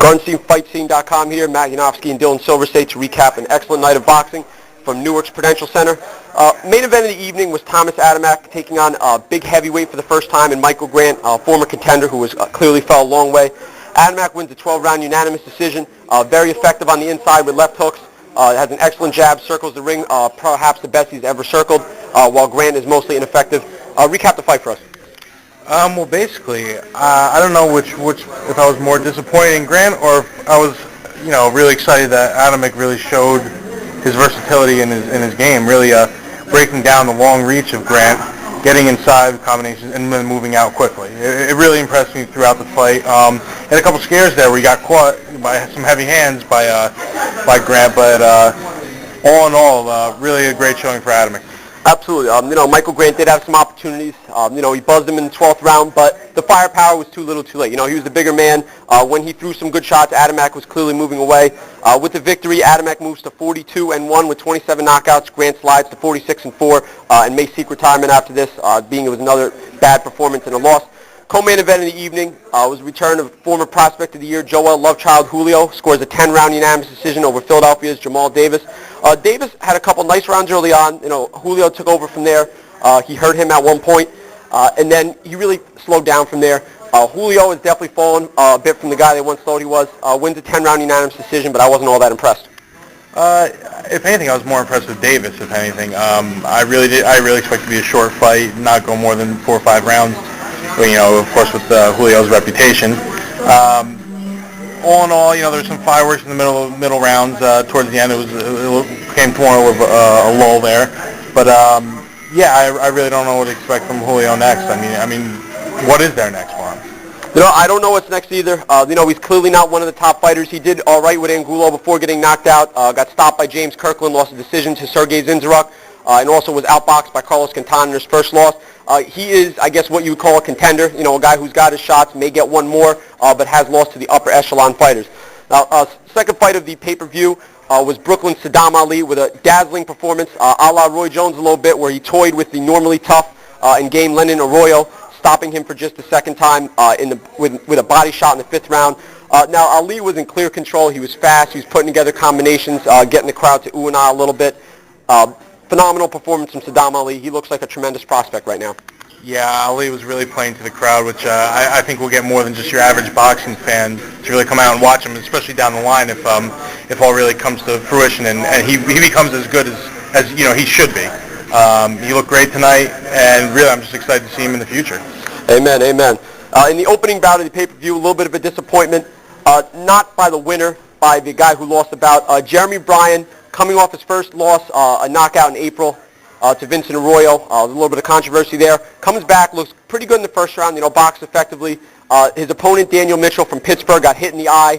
GardenSceneFightScene.com here, Matt Yanofsky and Dylan Silversey to recap an excellent night of boxing from Newark's Prudential Center. Main event of the evening was Thomas Adamek taking on a big heavyweight for the first time in Michael Grant, a former contender who was clearly fell a long way. Adamek wins a 12-round unanimous decision, very effective on the inside with left hooks, has an excellent jab, circles the ring, perhaps the best he's ever circled, while Grant is mostly ineffective. Recap the fight for us. Well, basically, I don't know which if I was more disappointed in Grant or if I was, really excited that Adamek really showed his versatility in his game, really breaking down the long reach of Grant, getting inside the combinations, and then moving out quickly. It really impressed me throughout the fight. Had a couple scares there where he got caught by some heavy hands by Grant, but all in all, really a great showing for Adamek. Absolutely. Michael Grant did have some opportunities. He buzzed him in the 12th round, but the firepower was too little too late. He was the bigger man. When he threw some good shots, Adamek was clearly moving away. With the victory, Adamek moves to 42-1 with 27 knockouts. Grant slides to 46-4 and may seek retirement after this, being it was another bad performance and a loss. Co-main event of the evening was a return of former prospect of the year, Joel Lovechild Julio, scores a 10-round unanimous decision over Philadelphia's Jamal Davis. Davis had a couple nice rounds early on. Julio took over from there. He hurt him at one point, and then he really slowed down from there. Julio has definitely fallen a bit from the guy they once thought he was. Wins a 10-round unanimous decision, but I wasn't all that impressed. If anything, I was more impressed with Davis. If anything, I really expect it to be a short fight, not go more than 4 or 5 rounds. Of course, with Julio's reputation. All in all, there's some fireworks in the middle rounds. Towards the end, it became more of a lull there. But I really don't know what to expect from Julio next. I mean, what is there next for him? I don't know what's next either. He's clearly not one of the top fighters. He did all right with Angulo before getting knocked out. Got stopped by James Kirkland, lost a decision to Sergey Zinzaruk, and also was outboxed by Carlos Quintana in his first loss. He is, I guess, what you would call a contender, a guy who's got his shots, may get one more, but has lost to the upper echelon fighters. Now, second fight of the pay-per-view was Brooklyn's Saddam Ali with a dazzling performance, a la Roy Jones a little bit, where he toyed with the normally tough and game Lenin Arroyo, stopping him for just the second time with a body shot in the 5th round. Now, Ali was in clear control. He was fast. He was putting together combinations, getting the crowd to ooh and ah a little bit. Phenomenal performance from Saddam Ali. He looks like a tremendous prospect right now. Yeah, Ali was really playing to the crowd, which I think will get more than just your average boxing fan to really come out and watch him, especially down the line if all really comes to fruition and he becomes as good as he should be. He looked great tonight, and really I'm just excited to see him in the future. Amen, amen. In the opening bout of the pay-per-view, a little bit of a disappointment, not by the winner, by the guy who lost the bout. Jeremy Bryan, coming off his first loss, a knockout in April to Vincent Arroyo. A little bit of controversy there. Comes back, looks pretty good in the first round, boxed effectively. His opponent, Daniel Mitchell from Pittsburgh, got hit in the eye,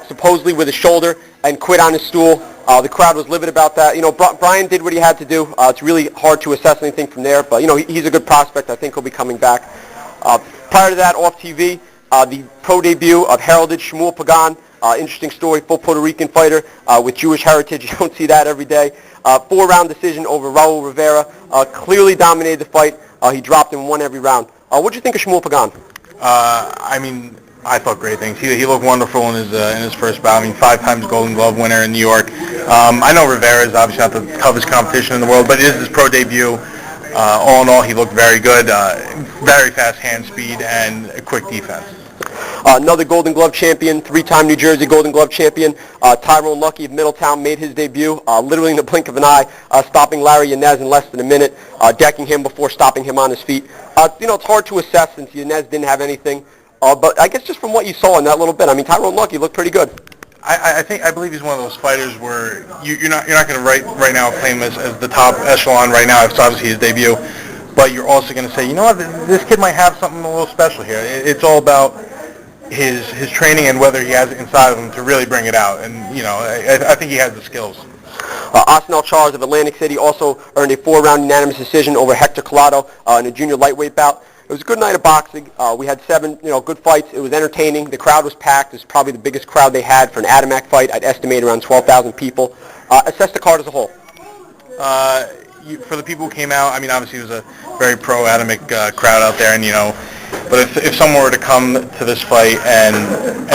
supposedly with his shoulder, and quit on his stool. The crowd was livid about that. Bryan did what he had to do. It's really hard to assess anything from there, but, he's a good prospect. I think he'll be coming back. Prior to that, off TV, the pro debut of heralded Shmuel Pagan. Interesting story, full Puerto Rican fighter with Jewish heritage. You don't see that every day. 4-round decision over Raul Rivera. Clearly dominated the fight. He dropped him, won every round. What did you think of Shmuel Pagan? I thought great things. He looked wonderful in his first bout. 5 times Golden Glove winner in New York. I know Rivera is obviously not the toughest competition in the world, but it is his pro debut. All in all, he looked very good. Very fast hand speed and a quick defense. Another Golden Glove champion, 3-time New Jersey Golden Glove champion, Tyrone Lucky of Middletown made his debut, literally in the blink of an eye, stopping Larry Yanez in less than a minute, decking him before stopping him on his feet. It's hard to assess since Yanez didn't have anything, but I guess just from what you saw in that little bit, Tyrone Lucky looked pretty good. I believe he's one of those fighters where you're not going to right now claim him as the top echelon right now. It's obviously his debut, but you're also going to say, this kid might have something a little special here. It's all about his training and whether he has it inside of him to really bring it out. And I think he has the skills. Osnell Charles of Atlantic City also earned a 4-round unanimous decision over Hector Collado in a junior lightweight bout. It was a good night of boxing. We had 7, good fights. It was entertaining. The crowd was packed. It was probably the biggest crowd they had for an Adamek fight. I'd estimate around 12,000 people. Assess the card as a whole. For the people who came out, obviously it was a very pro-Adamek crowd out there, and But if someone were to come to this fight and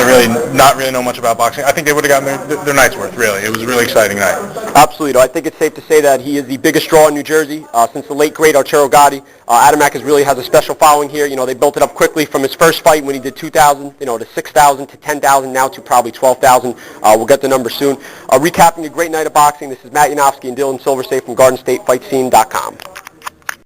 really not really know much about boxing, I think they would have gotten their night's worth, really. It was a really exciting night. Absolutely. I think it's safe to say that he is the biggest draw in New Jersey since the late, great Arturo Gatti. Adamek really has a special following here. You know, they built it up quickly from his first fight when he did 2,000, to 6,000 to 10,000, now to probably 12,000. We'll get the number soon. Recapping a great night of boxing, this is Matt Yanofsky and Dylon Silversey from GardenStateFightScene.com.